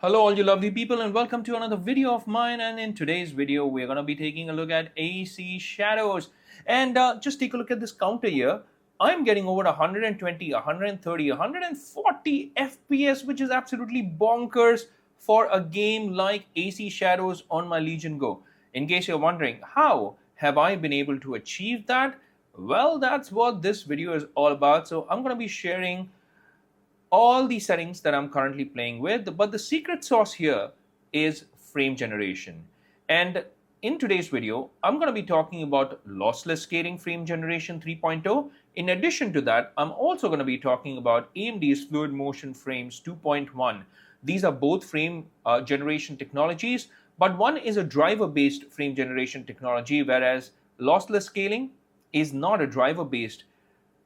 Hello all you lovely people and welcome to another video of mine, and in today's video we're going to be taking a look at AC shadows. And just take a look at this counter here. I'm getting over 120, 130, 140 FPS, which is absolutely bonkers for a game like AC shadows on my Legion Go. In case you're wondering, how have I been able to achieve that? Well, that's what this video is all about. So I'm going to be sharing all the settings that I'm currently playing with, but the secret sauce here is frame generation. And in today's video, I'm going to be talking about lossless scaling frame generation 3.0. In addition to that, I'm also going to be talking about AMD's fluid motion frames 2.1. These are both frame generation technologies, but one is a driver-based frame generation technology, whereas lossless scaling is not a driver-based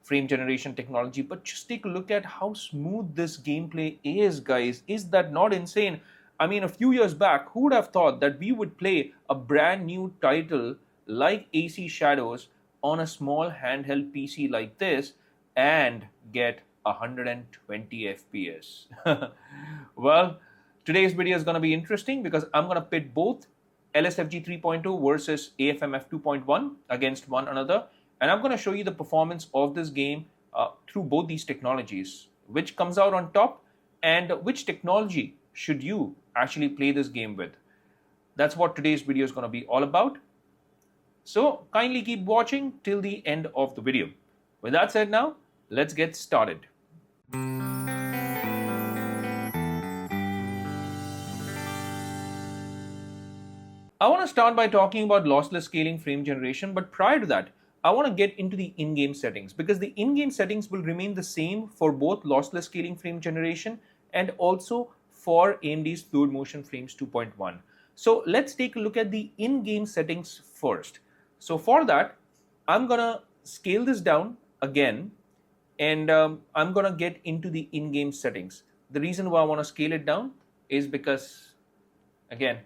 frame generation technology. But just take a look at how smooth this gameplay is, guys. Is that not insane? I mean, a few years back, who would have thought that we would play a brand new title like AC Shadows on a small handheld PC like this and get 120 FPS? Well, today's video is going to be interesting because I'm going to pit both LSFG 3.0 versus AFMF 2.1 against one another. And I'm going to show you the performance of this game through both these technologies, which comes out on top and which technology should you actually play this game with. That's what today's video is going to be all about. So kindly keep watching till the end of the video. With that said, now let's get started. I want to start by talking about lossless scaling frame generation, but prior to that, I want to get into the in-game settings because the in-game settings will remain the same for both lossless scaling frame generation and also for AMD's fluid motion frames 2.1. So let's take a look at the in-game settings first. So for that, I'm gonna scale this down again, and I'm gonna get into the in-game settings. The reason why I want to scale it down is because, again,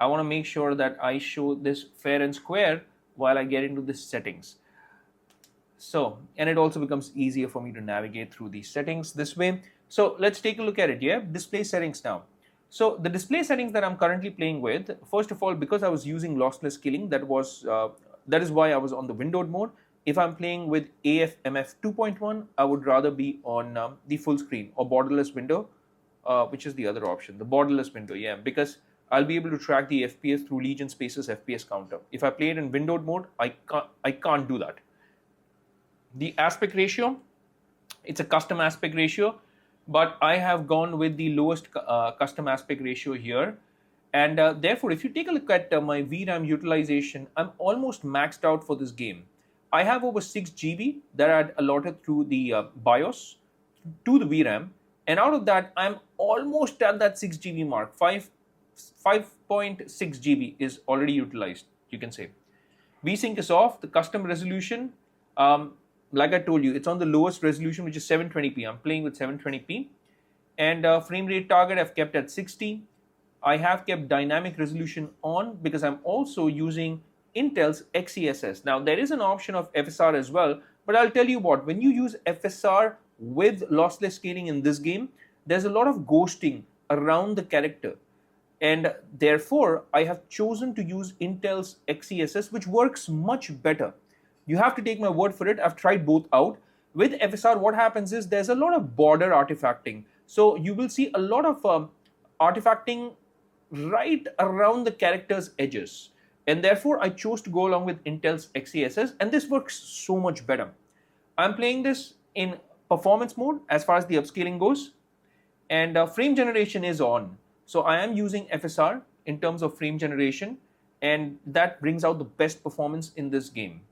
I want to make sure that I show this fair and square while I get into the settings. So, and it also becomes easier for me to navigate through these settings this way. So let's take a look at it. Yeah, display settings now. So the display settings that I'm currently playing with, first of all, because I was using lossless scaling, that is why I was on the windowed mode. If I'm playing with AFMF 2.1, I would rather be on the full screen or borderless window, which is the other option, the borderless window. Yeah, because I'll be able to track the FPS through Legion Space's FPS counter. If I play it in windowed mode, I can't do that. The aspect ratio, it's a custom aspect ratio, but I have gone with the lowest custom aspect ratio here. And therefore, if you take a look at my VRAM utilization, I'm almost maxed out for this game. I have over 6 GB that I'd allotted through the BIOS to the VRAM. And out of that, I'm almost at that 6 GB mark. 5.6 GB is already utilized, you can say. VSync is off. The custom resolution, like I told you, it's on the lowest resolution, which is 720p. I'm playing with 720p. And frame rate target I've kept at 60. I have kept dynamic resolution on because I'm also using Intel's XeSS. Now, there is an option of FSR as well, but I'll tell you what, when you use FSR with lossless scaling in this game, there's a lot of ghosting around the character. And therefore, I have chosen to use Intel's XeSS, which works much better. You have to take my word for it. I've tried both out. With FSR, what happens is there's a lot of border artifacting. So you will see a lot of artifacting right around the character's edges. And therefore, I chose to go along with Intel's XeSS, and this works so much better. I'm playing this in performance mode as far as the upscaling goes, and frame generation is on. So I am using FSR in terms of frame generation, and that brings out the best performance in this game.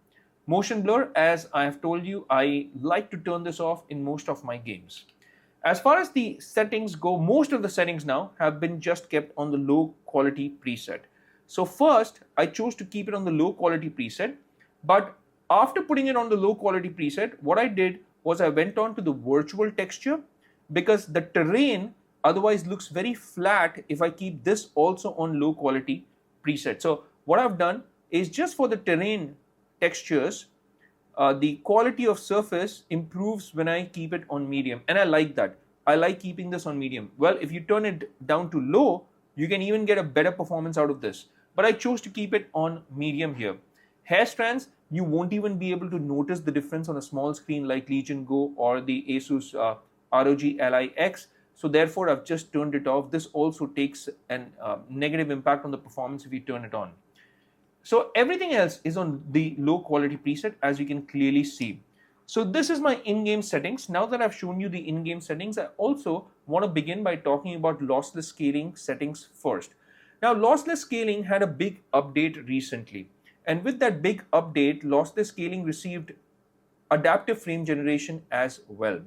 Motion blur, as I have told you, I like to turn this off in most of my games. As far as the settings go, most of the settings now have been just kept on the low quality preset. So first, I chose to keep it on the low quality preset, but after putting it on the low quality preset, what I did was I went on to the virtual texture because the terrain otherwise looks very flat if I keep this also on low quality preset. So what I've done is just for the terrain textures, the quality of surface improves when I keep it on medium, and I like that. I like keeping this on medium. Well, if you turn it down to low, you can even get a better performance out of this. But I chose to keep it on medium here. Hair strands, you won't even be able to notice the difference on a small screen like Legion Go or the Asus ROG Ally X. So therefore, I've just turned it off. This also takes a negative impact on the performance if you turn it on. So everything else is on the low quality preset, as you can clearly see. So this is my in-game settings. Now that I've shown you the in-game settings, I also want to begin by talking about lossless scaling settings first. Now, lossless scaling had a big update recently. And with that big update, lossless scaling received adaptive frame generation as well.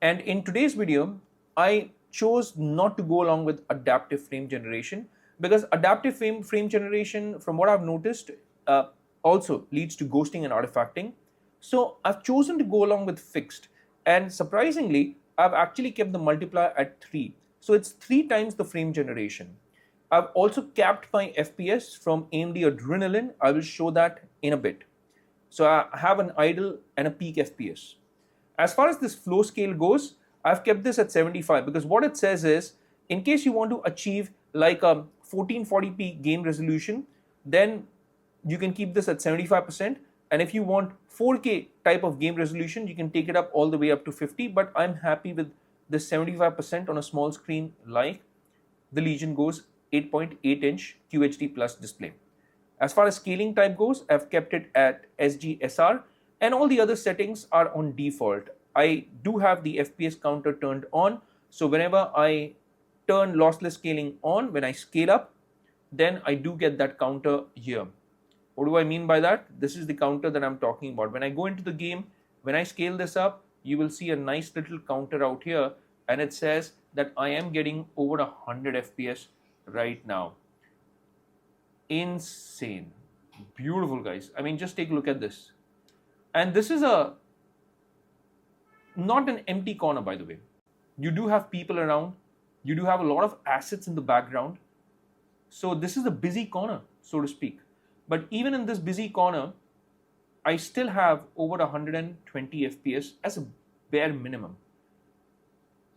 And in today's video, I chose not to go along with adaptive frame generation because adaptive frame generation, from what I've noticed, also leads to ghosting and artifacting. So I've chosen to go along with fixed, and surprisingly, I've actually kept the multiplier at 3. So it's 3 times the frame generation. I've also capped my FPS from AMD Adrenalin. I will show that in a bit. So I have an idle and a peak FPS. As far as this flow scale goes, I've kept this at 75 because what it says is, in case you want to achieve like a 1440p game resolution, then you can keep this at 75%. And if you want 4K type of game resolution, you can take it up all the way up to 50. But I'm happy with the 75% on a small screen like the Legion Go's 8.8-inch QHD Plus display. As far as scaling type goes, I've kept it at SGSR, and all the other settings are on default. I do have the FPS counter turned on, so whenever I turn lossless scaling on, when I scale up, then I do get that counter here. What do I mean by that? This is the counter that I'm talking about. When I go into the game, when I scale this up, you will see a nice little counter out here, and it says that I am getting over 100 FPS right now. Insane. Beautiful, guys. I mean, just take a look at this. And this is not an empty corner, by the way. You do have people around. You do have a lot of assets in the background. So this is a busy corner, so to speak. But even in this busy corner, I still have over 120 FPS as a bare minimum.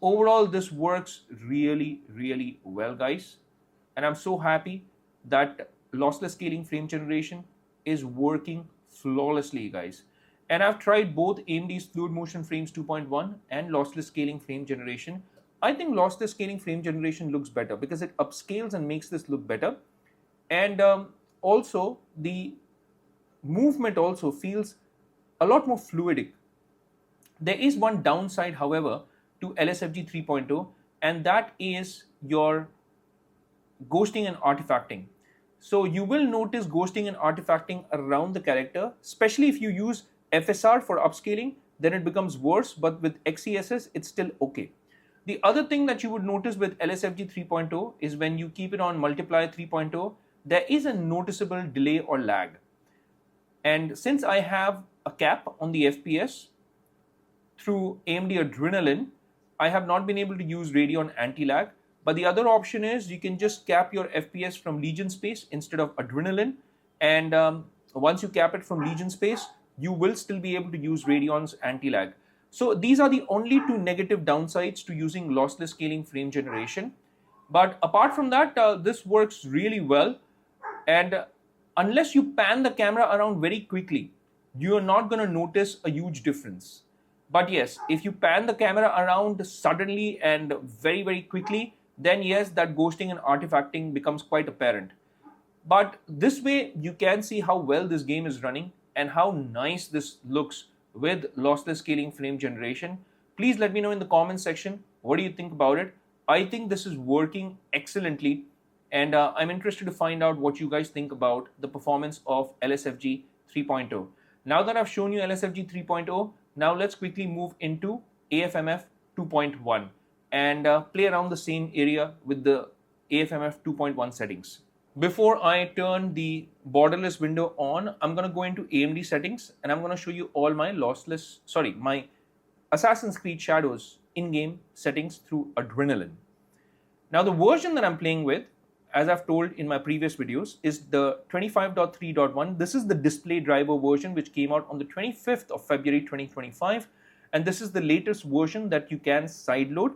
Overall, this works really, really well, guys. And I'm so happy that lossless scaling frame generation is working flawlessly, guys. And I've tried both AMD's Fluid Motion Frames 2.1 and lossless scaling frame generation. I think lossless scaling frame generation looks better because it upscales and makes this look better. And also the movement also feels a lot more fluidic. There is one downside, however, to LSFG 3.0, and that is your ghosting and artifacting. So you will notice ghosting and artifacting around the character, especially if you use FSR for upscaling, then it becomes worse, but with XeSS, it's still okay. The other thing that you would notice with LSFG 3.0 is when you keep it on multiplier 3.0, there is a noticeable delay or lag. And since I have a cap on the FPS through AMD Adrenalin, I have not been able to use Radeon anti-lag. But the other option is you can just cap your FPS from Legion Space instead of Adrenalin. And once you cap it from Legion Space, you will still be able to use Radeon's anti-lag. So these are the only 2 negative downsides to using lossless scaling frame generation. But apart from that, this works really well. And unless you pan the camera around very quickly, you are not going to notice a huge difference. But yes, if you pan the camera around suddenly and very, very quickly, then yes, that ghosting and artifacting becomes quite apparent. But this way, you can see how well this game is running and how nice this looks with lossless scaling frame generation. Please let me know in the comments section, what do you think about it? I think this is working excellently, and I'm interested to find out what you guys think about the performance of LSFG 3.0. Now that I've shown you LSFG 3.0, now let's quickly move into AFMF 2.1 and play around the same area with the AFMF 2.1 settings. Before I turn the borderless window on, I'm going to go into AMD settings and I'm going to show you all my my Assassin's Creed Shadows in-game settings through Adrenalin. Now the version that I'm playing with, as I've told in my previous videos, is the 25.3.1. This is the display driver version which came out on the 25th of February 2025. and this is the latest version that you can sideload.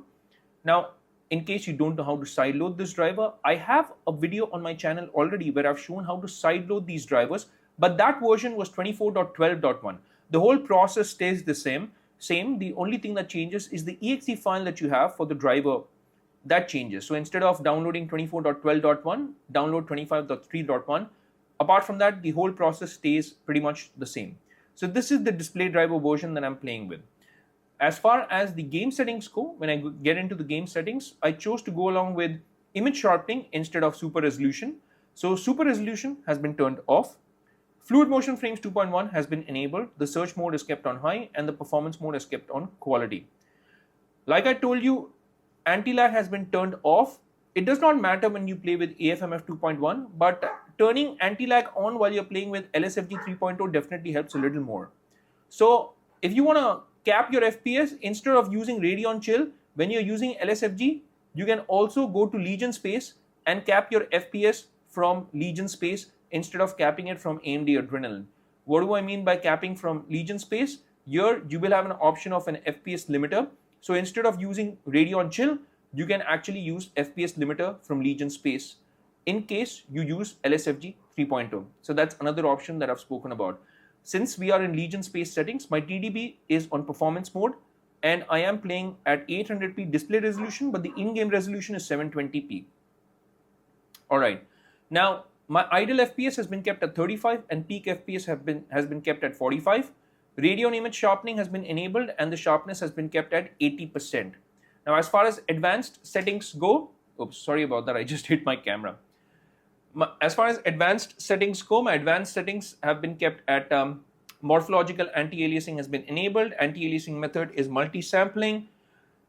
Now, in case you don't know how to sideload this driver, I have a video on my channel already where I've shown how to sideload these drivers, but that version was 24.12.1. The whole process stays the same. The only thing that changes is the exe file that you have for the driver. That changes. So instead of downloading 24.12.1, download 25.3.1. Apart from that, the whole process stays pretty much the same. So this is the display driver version that I'm playing with. As far as the game settings go, when I get into the game settings, I chose to go along with image sharpening instead of super resolution. So super resolution has been turned off. Fluid motion frames 2.1 has been enabled. The search mode is kept on high and the performance mode is kept on quality. Like I told you, anti-lag has been turned off. It does not matter when you play with AFMF 2.1, but turning anti-lag on while you're playing with LSFG 3.0 definitely helps a little more. So if you want to cap your FPS, instead of using Radeon Chill, when you're using LSFG, you can also go to Legion Space and cap your FPS from Legion Space instead of capping it from AMD Adrenalin. What do I mean by capping from Legion Space? Here you will have an option of an FPS limiter. So instead of using Radeon Chill, you can actually use FPS limiter from Legion Space in case you use LSFG 3.0. So that's another option that I've spoken about. Since we are in Legion Space settings, my TDP is on performance mode and I am playing at 800p display resolution, but the in-game resolution is 720p. Alright, now my idle FPS has been kept at 35 and peak FPS has been kept at 45. Radeon image sharpening has been enabled and the sharpness has been kept at 80%. Now as far as advanced settings go, oops, sorry about that, I just hit my camera. As far as advanced settings go, my advanced settings have been kept at morphological anti-aliasing has been enabled. Anti-aliasing method is multi-sampling,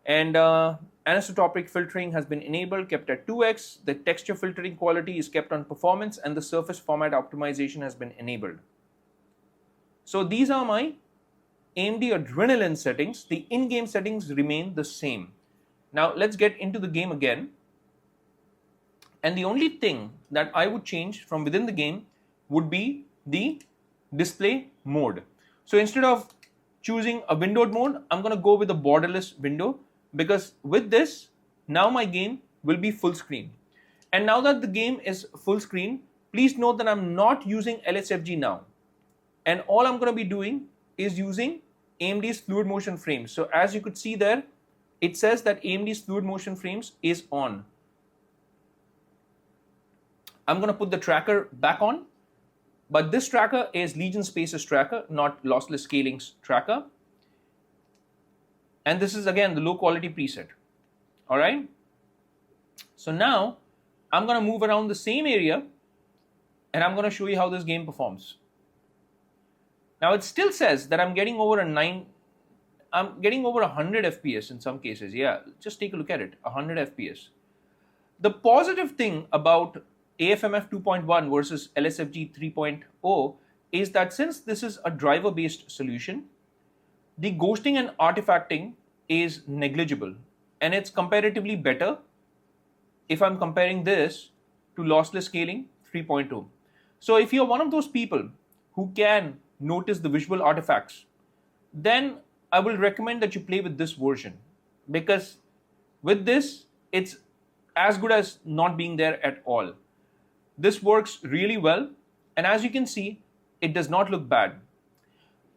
and anisotropic filtering has been enabled, kept at 2x. The texture filtering quality is kept on performance, and the surface format optimization has been enabled. So these are my AMD Adrenalin settings. The in-game settings remain the same. Now let's get into the game again. And the only thing that I would change from within the game would be the display mode. So instead of choosing a windowed mode, I'm going to go with a borderless window, because with this, now my game will be full screen. And now that the game is full screen, please note that I'm not using LSFG now. And all I'm going to be doing is using AMD's fluid motion frames. So as you could see there, it says that AMD's fluid motion frames is on. I'm going to put the tracker back on, but this tracker is Legion Space's tracker, not Lossless Scaling's tracker. And this is again the low quality preset. All right. So now I'm going to move around the same area and I'm going to show you how this game performs. Now it still says that I'm getting over 100 FPS in some cases. Yeah, just take a look at it, 100 FPS. The positive thing about AFMF 2.1 versus LSFG 3.0 is that since this is a driver-based solution, the ghosting and artifacting is negligible, and it's comparatively better if I'm comparing this to Lossless Scaling 3.0. So if you're one of those people who can notice the visual artifacts, then I will recommend that you play with this version, because with this, it's as good as not being there at all. This works really well, and as you can see, it does not look bad.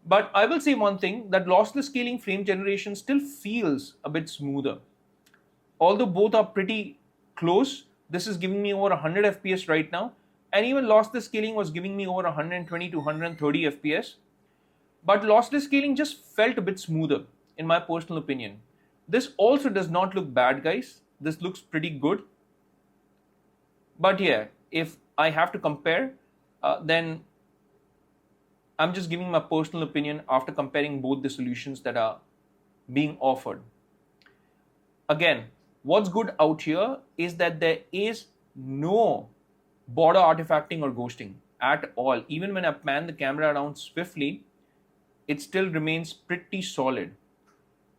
But I will say one thing, that Lossless Scaling frame generation still feels a bit smoother. Although both are pretty close, this is giving me over 100 FPS right now, and even Lossless Scaling was giving me over 120 to 130 FPS. But Lossless Scaling just felt a bit smoother, in my personal opinion. This also does not look bad, guys. This looks pretty good. But yeah, if I have to compare, then I'm just giving my personal opinion after comparing both the solutions that are being offered. Again, what's good out here is that there is no border artifacting or ghosting at all. Even when I pan the camera around swiftly, it still remains pretty solid.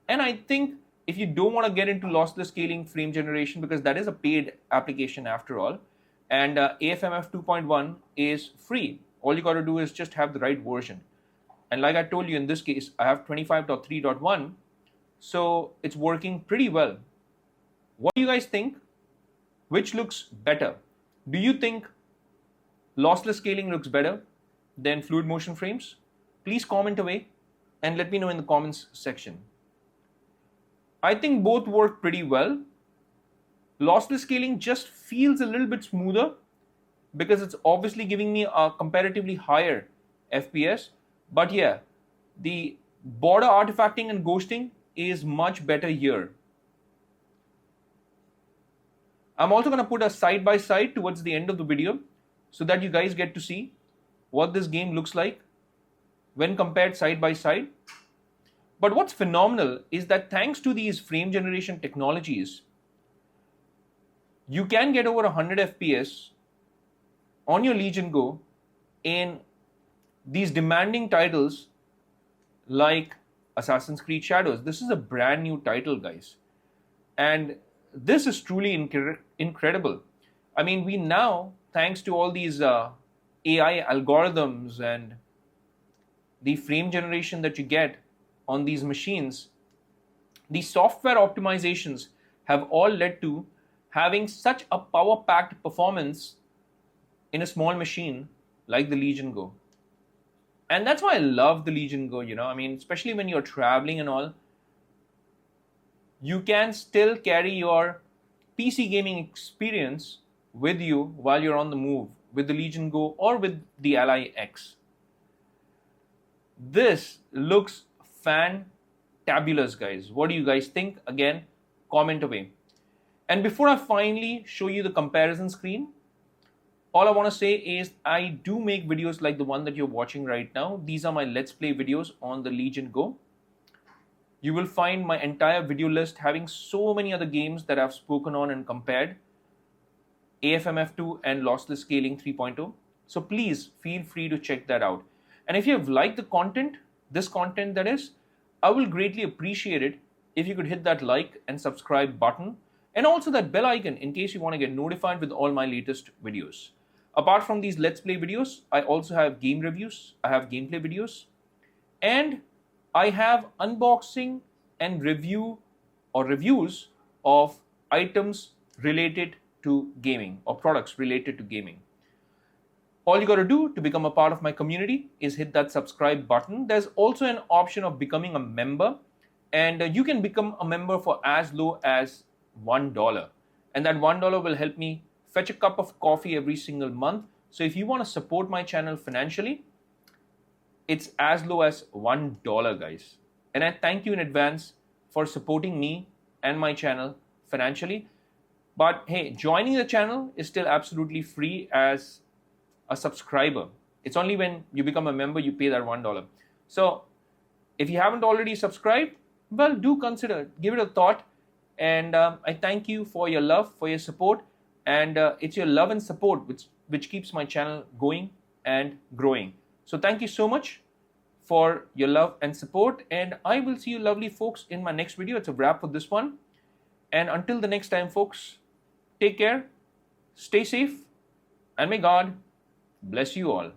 And I think if you don't want to get into Lossless Scaling frame generation, because that is a paid application after all, and AFMF 2.1 is free. All you got to do is just have the right version. And like I told you, in this case, I have 25.3.1, so it's working pretty well. What do you guys think? Which looks better? Do you think lossless scaling looks better than fluid motion frames? Please comment away and let me know in the comments section. I think both work pretty well. Lossless scaling just feels a little bit smoother because it's obviously giving me a comparatively higher FPS. But yeah, the border artifacting and ghosting is much better here. I'm also going to put a side by side towards the end of the video so that you guys get to see what this game looks like when compared side by side. But what's phenomenal is that thanks to these frame generation technologies, you can get over 100 FPS on your Legion Go in these demanding titles like Assassin's Creed Shadows. This is a brand new title, guys. And this is truly incredible. I mean, we now, thanks to all these AI algorithms and the frame generation that you get on these machines, the software optimizations have all led to having such a power-packed performance in a small machine like the Legion Go. And that's why I love the Legion Go, I mean, especially when you're traveling and all, you can still carry your PC gaming experience with you while you're on the move with the Legion Go or with the Ally X. This looks fantabulous, guys. What do you guys think? Again, comment away. And before I finally show you the comparison screen, all I want to say is I do make videos like the one that you're watching right now. These are my Let's Play videos on the Legion Go. You will find my entire video list having so many other games that I've spoken on and compared. AFMF2 and Lossless Scaling 3.0. So please feel free to check that out. And if you have liked the content, this content that is, I will greatly appreciate it if you could hit that like and subscribe button and also that bell icon in case you want to get notified with all my latest videos. Apart from these Let's Play videos, I also have game reviews, I have gameplay videos, and I have unboxing and reviews of items related to gaming or products related to gaming. All you got to do to become a part of my community is hit that subscribe button. There's also an option of becoming a member, and you can become a member for as low as $1. And that $1 will help me fetch a cup of coffee every single month. So if you want to support my channel financially, it's as low as $1, guys. And I thank you in advance for supporting me and my channel financially. But hey, joining the channel is still absolutely free as a subscriber. It's only when you become a member you pay that $1. So if you haven't already subscribed, well, do consider, give it a thought. And I thank you for your love, for your support. And it's your love and support which keeps my channel going and growing. So thank you so much for your love and support. And I will see you lovely folks in my next video. It's a wrap for this one. And until the next time, folks, take care, stay safe, and may God bless you all.